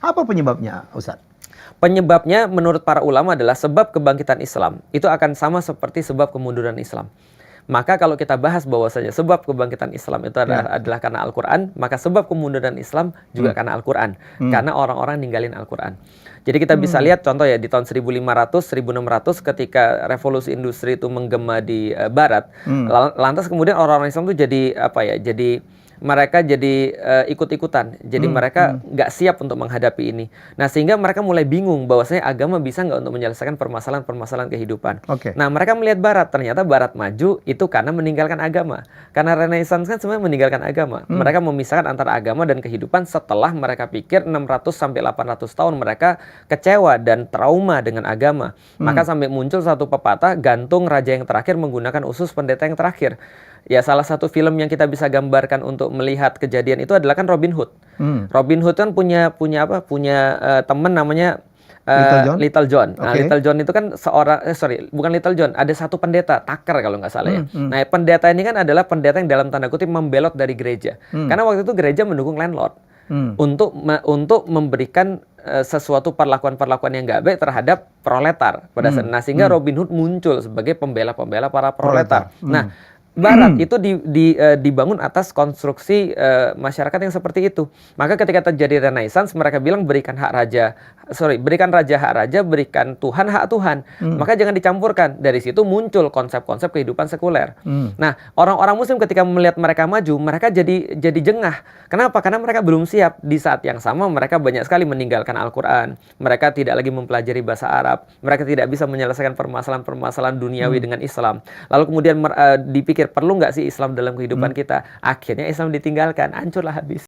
Apa penyebabnya, Ustadz? Penyebabnya menurut para ulama adalah sebab kebangkitan Islam itu akan sama seperti sebab kemunduran Islam. Maka kalau kita bahas bahwasanya sebab kebangkitan Islam itu adalah karena Al-Quran, maka sebab kemunduran Islam juga karena Al-Quran. Karena orang-orang ninggalin Al-Quran. Jadi kita bisa lihat contoh ya, di tahun 1500, 1600 ketika revolusi industri itu menggema di Barat, lantas kemudian orang-orang Islam itu jadi apa ya, mereka jadi ikut-ikutan. Jadi mereka nggak siap untuk menghadapi ini. Nah, sehingga mereka mulai bingung bahwasanya agama bisa nggak untuk menyelesaikan permasalahan-permasalahan kehidupan. Nah, mereka melihat Barat. Ternyata Barat maju itu karena meninggalkan agama. Karena Renaissance kan sebenarnya meninggalkan agama. Mereka memisahkan antara agama dan kehidupan setelah mereka pikir 600 sampai 800 tahun mereka kecewa dan trauma dengan agama. Maka sampai muncul satu pepatah, gantung raja yang terakhir menggunakan usus pendeta yang terakhir. Ya, salah satu film yang kita bisa gambarkan untuk melihat kejadian itu adalah kan Robin Hood. Robin Hood kan punya teman namanya Little John. Nah, Little John itu kan bukan Little John, ada satu pendeta, Tucker kalau nggak salah ya. Nah, pendeta ini kan adalah pendeta yang dalam tanda kutip membelot dari gereja. Karena waktu itu gereja mendukung landlord untuk memberikan sesuatu perlakuan-perlakuan yang nggak baik terhadap proletar pada saat. Nah, sehingga Robin Hood muncul sebagai pembela-pembela para proletar. Nah, Barat itu dibangun atas konstruksi masyarakat yang seperti itu. Maka ketika terjadi Renaissance, mereka bilang berikan raja hak raja, berikan Tuhan hak Tuhan. Maka jangan dicampurkan. Dari situ muncul konsep-konsep kehidupan sekuler. Nah, orang-orang Muslim ketika melihat mereka maju, mereka jadi jengah. Kenapa? Karena mereka belum siap. Di saat yang sama mereka banyak sekali meninggalkan Al-Quran. Mereka tidak lagi mempelajari bahasa Arab. Mereka tidak bisa menyelesaikan permasalahan-permasalahan duniawi dengan Islam. Lalu kemudian dipikir, perlu nggak sih Islam dalam kehidupan kita? Akhirnya Islam ditinggalkan, hancurlah habis.